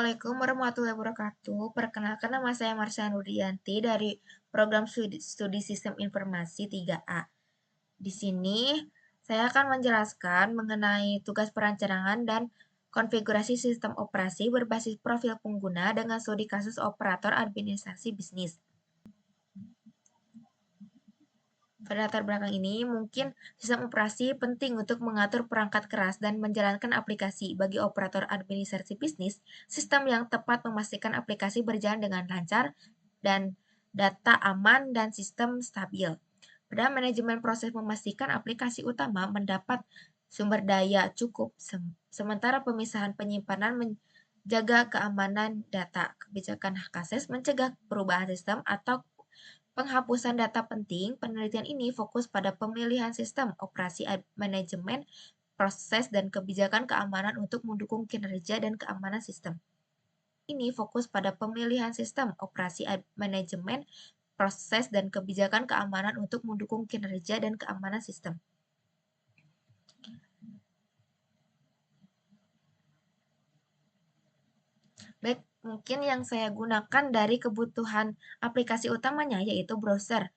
Assalamualaikum warahmatullahi wabarakatuh. Perkenalkan, nama saya Marsha Nurdianti dari program studi Sistem Informasi 3A. Di sini saya akan menjelaskan mengenai tugas perancangan dan konfigurasi sistem operasi berbasis profil pengguna dengan studi kasus operator administrasi bisnis. Pada latar belakang ini, mungkin sistem operasi penting untuk mengatur perangkat keras dan menjalankan aplikasi. Bagi operator administrasi bisnis, sistem yang tepat memastikan aplikasi berjalan dengan lancar dan data aman dan sistem stabil. Pada manajemen proses memastikan aplikasi utama mendapat sumber daya cukup, sementara pemisahan penyimpanan menjaga keamanan data. Kebijakan hak akses mencegah perubahan sistem atau penghapusan data penting. Penelitian ini fokus pada pemilihan sistem operasi manajemen, proses, dan kebijakan keamanan untuk mendukung kinerja dan keamanan sistem. Ini fokus pada pemilihan sistem operasi manajemen, proses, dan kebijakan keamanan untuk mendukung kinerja dan keamanan sistem. Baik, mungkin yang saya gunakan dari kebutuhan aplikasi utamanya yaitu browser.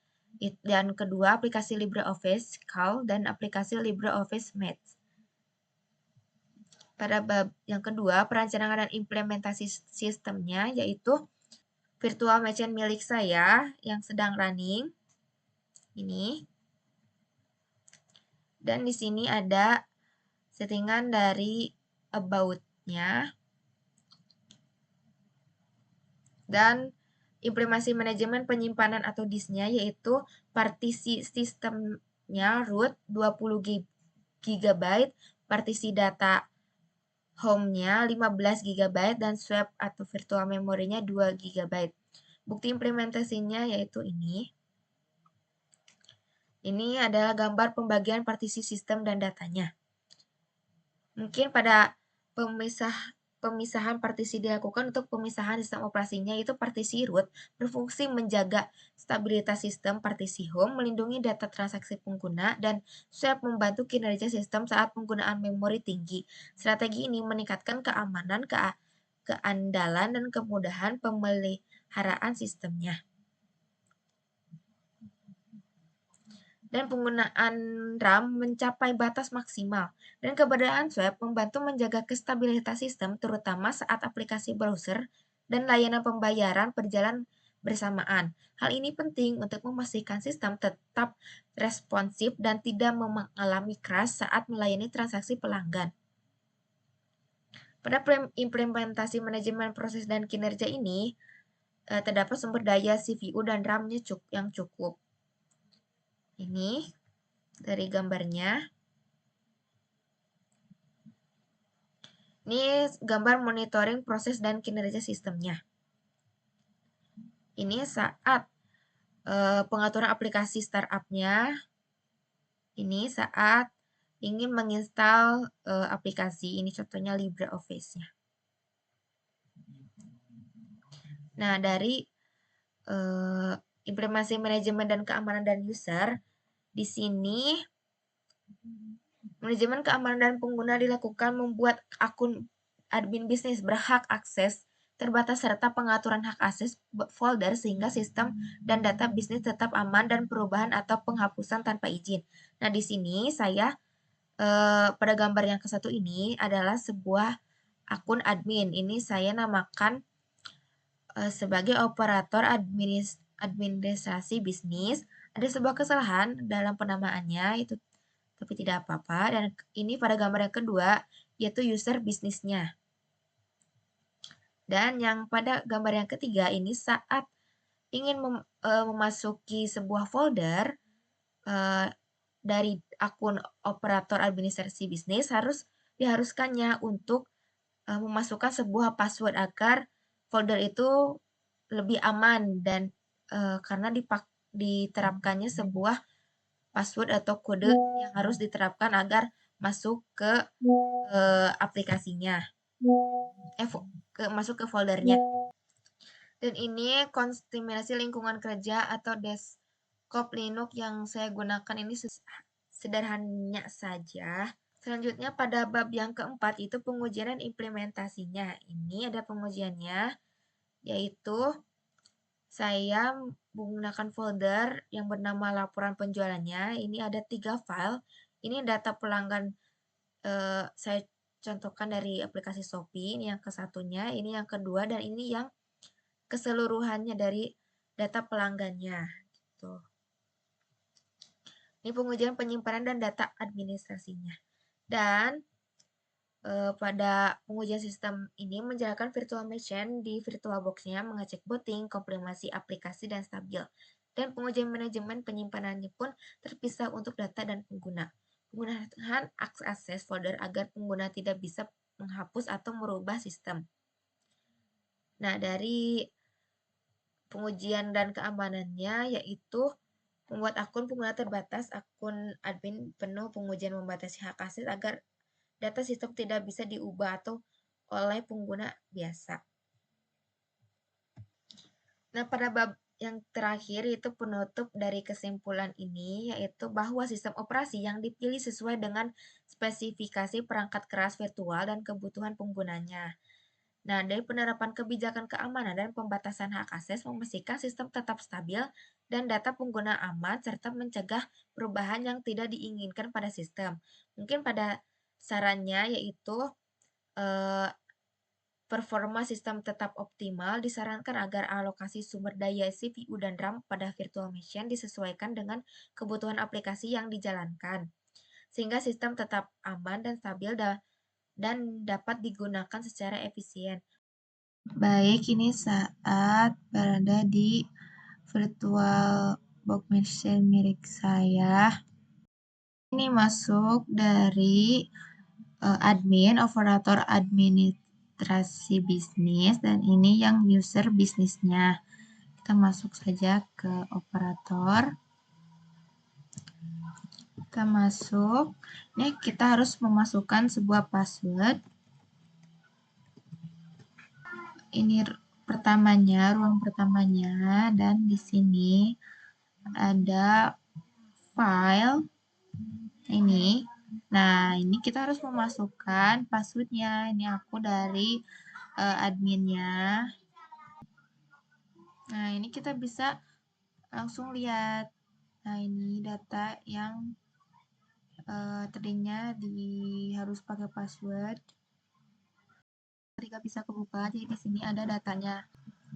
Dan kedua, aplikasi LibreOffice Calc dan aplikasi LibreOffice Math. Pada bab yang kedua, perancangan dan implementasi sistemnya yaitu virtual machine milik saya yang sedang running. Ini. Dan di sini ada settingan dari about-nya. Dan implementasi manajemen penyimpanan atau disknya yaitu partisi sistemnya root 20 GB, partisi data home-nya 15 GB, dan swap atau virtual memorinya 2 GB. Bukti implementasinya yaitu ini. Ini adalah gambar pembagian partisi sistem dan datanya. Mungkin pada pemisahan partisi dilakukan untuk pemisahan sistem operasinya, yaitu partisi root berfungsi menjaga stabilitas sistem, partisi home melindungi data transaksi pengguna, dan swap membantu kinerja sistem saat penggunaan memori tinggi. Strategi ini meningkatkan keamanan, keandalan, dan kemudahan pemeliharaan sistemnya. Dan penggunaan RAM mencapai batas maksimal, dan keberadaan swap membantu menjaga kestabilitas sistem terutama saat aplikasi browser dan layanan pembayaran berjalan bersamaan. Hal ini penting untuk memastikan sistem tetap responsif dan tidak mengalami crash saat melayani transaksi pelanggan. Pada implementasi manajemen proses dan kinerja ini, terdapat sumber daya CPU dan RAM-nya yang cukup. Ini dari gambarnya. Ini gambar monitoring proses dan kinerja sistemnya. Ini saat pengaturan aplikasi startup-nya. Ini saat ingin menginstal aplikasi. Ini contohnya LibreOffice-nya. Nah, dari implementasi manajemen dan keamanan dan user, di sini manajemen keamanan dan pengguna dilakukan membuat akun admin bisnis berhak akses terbatas serta pengaturan hak akses folder sehingga sistem dan data bisnis tetap aman dan perubahan atau penghapusan tanpa izin. Nah, di sini saya pada gambar yang ke-1 ini adalah sebuah akun admin. Ini saya namakan sebagai operator administrasi bisnis. Ada sebuah kesalahan dalam penamaannya itu, tapi tidak apa-apa. Dan ini pada gambar yang kedua yaitu user bisnisnya. Dan yang pada gambar yang ketiga ini saat ingin memasuki sebuah folder dari akun operator administrasi bisnis diharuskannya untuk memasukkan sebuah password agar folder itu lebih aman dan karena diterapkannya sebuah password atau kode yang harus diterapkan agar masuk ke aplikasinya. Masuk ke foldernya. Dan ini konfigurasi lingkungan kerja atau desktop Linux yang saya gunakan ini sederhananya saja. Selanjutnya pada bab yang keempat itu pengujian dan implementasinya. Ini ada pengujiannya, yaitu saya menggunakan folder yang bernama laporan penjualannya. Ini ada 3 file. Ini data pelanggan saya contohkan dari aplikasi Shopee. Ini yang kesatunya, ini yang kedua, dan ini yang keseluruhannya dari data pelanggannya. Gitu. Ini pengujian penyimpanan dan data administrasinya. Dan pada pengujian sistem ini menjalankan virtual machine di VirtualBox-nya, mengecek booting, kompilasi aplikasi, dan stabil. Dan pengujian manajemen penyimpanannya pun terpisah untuk data dan pengguna. Penggunaan akses folder agar pengguna tidak bisa menghapus atau merubah sistem. Nah, dari pengujian dan keamanannya yaitu membuat akun pengguna terbatas, akun admin penuh, pengujian membatasi hak akses agar data sistem tidak bisa diubah atau oleh pengguna biasa. Nah, pada bab yang terakhir itu penutup dari kesimpulan ini, yaitu bahwa sistem operasi yang dipilih sesuai dengan spesifikasi perangkat keras virtual dan kebutuhan penggunanya. Nah, dari penerapan kebijakan keamanan dan pembatasan hak akses memastikan sistem tetap stabil dan data pengguna aman serta mencegah perubahan yang tidak diinginkan pada sistem. Mungkin pada sarannya yaitu eh, performa sistem tetap optimal, disarankan agar alokasi sumber daya CPU dan RAM pada virtual machine disesuaikan dengan kebutuhan aplikasi yang dijalankan, sehingga sistem tetap aman dan stabil dan dapat digunakan secara efisien. Baik, ini saat berada di virtual box machine milik saya. Ini masuk dari admin, operator administrasi bisnis, dan ini yang user bisnisnya. Kita masuk saja ke operator. Kita masuk. Ini kita harus memasukkan sebuah password. Ini pertamanya, ruang pertamanya, dan di sini ada file ini. Nah, ini kita harus memasukkan passwordnya. Ini aku dari adminnya. Nah, ini kita bisa langsung lihat. Nah, ini data yang tadinya harus pakai password. Ketika bisa kebuka, jadi di sini ada datanya.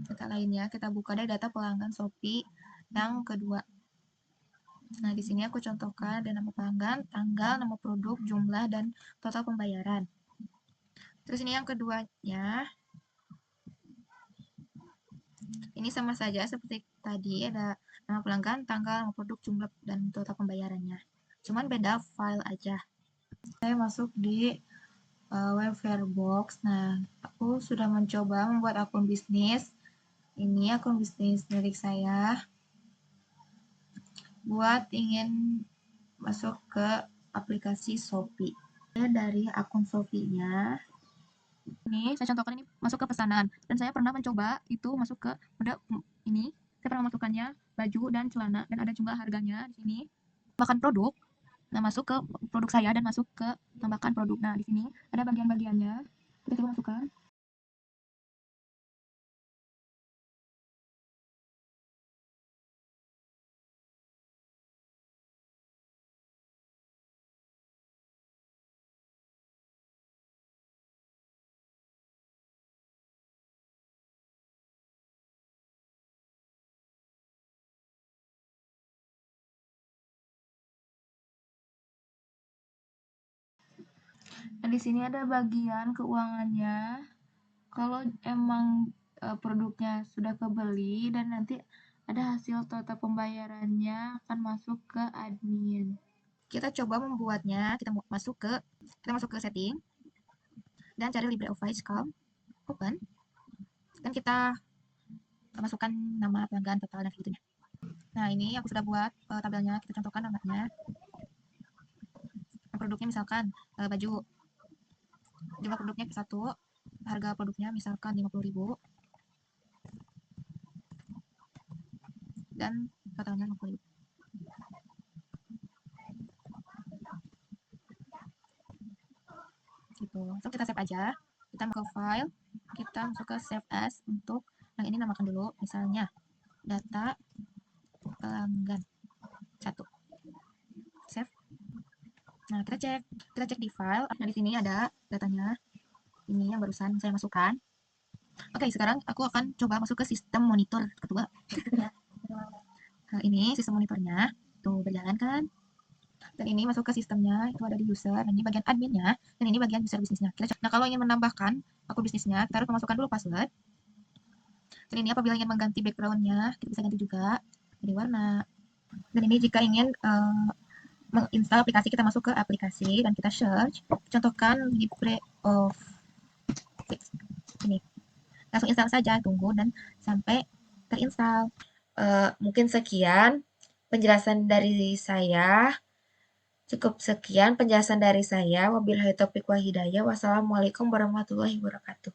Data lainnya kita buka dari data pelanggan Shopee yang kedua. Nah, di sini aku contohkan ada nama pelanggan, tanggal, nama produk, jumlah, dan total pembayaran. Terus ini yang keduanya, ini sama saja seperti tadi, ada nama pelanggan, tanggal, nama produk, jumlah, dan total pembayarannya. Cuman beda file aja. Saya masuk di Webfare Box. Nah, aku sudah mencoba membuat akun bisnis. Ini akun bisnis milik saya. Buat ingin masuk ke aplikasi Shopee. Dari akun Shopee-nya, ini saya contohkan, ini masuk ke pesanan, dan saya pernah mencoba itu masuk ke ini. Saya pernah memasukkannya baju dan celana, dan ada jumlah harganya di sini. Tambahkan produk. Nah, masuk ke produk saya dan masuk ke tambahkan produk. Nah, di sini ada bagian-bagiannya. Kita coba masukkan. Nah, di sini ada bagian keuangannya. Kalau emang produknya sudah kebeli dan nanti ada hasil total pembayarannya akan masuk ke admin. Kita coba membuatnya. Kita masuk ke setting dan cari LibreOffice Calc, open, dan kita masukkan nama pelanggan, total, dan segitunya. Nah, ini aku sudah buat tabelnya. Kita contohkan namanya. Produknya misalkan baju, jumlah produknya satu, harga produknya misalkan 50.000, dan totalnya 50.000. gitu. Langsung kita save aja. Kita masuk ke file, kita masuk ke save as untuk yang ini namakan dulu, misalnya data pelanggan 1. Save. Nah, kita cek di file. Nah, di sini ada datanya. Ini yang barusan saya masukkan. Oke, sekarang aku akan coba masuk ke sistem monitor kedua. Nah, ini sistem monitornya. Tuh, berjalan kan? Dan ini masuk ke sistemnya, itu ada di user. Dan ini bagian adminnya, dan ini bagian user bisnisnya. Nah, kalau ingin menambahkan akun bisnisnya, kita harus memasukkan dulu password. Dan ini apabila ingin mengganti backgroundnya, kita bisa ganti juga dari warna. Dan ini jika ingin menginstal aplikasi, kita masuk ke aplikasi dan kita search. Contohkan LibreOffice. Ini. Langsung install saja, tunggu dan sampai terinstall. Mungkin sekian penjelasan dari saya. Cukup sekian penjelasan dari saya. Wabillahi taufiq wal hidayah. Wassalamualaikum warahmatullahi wabarakatuh.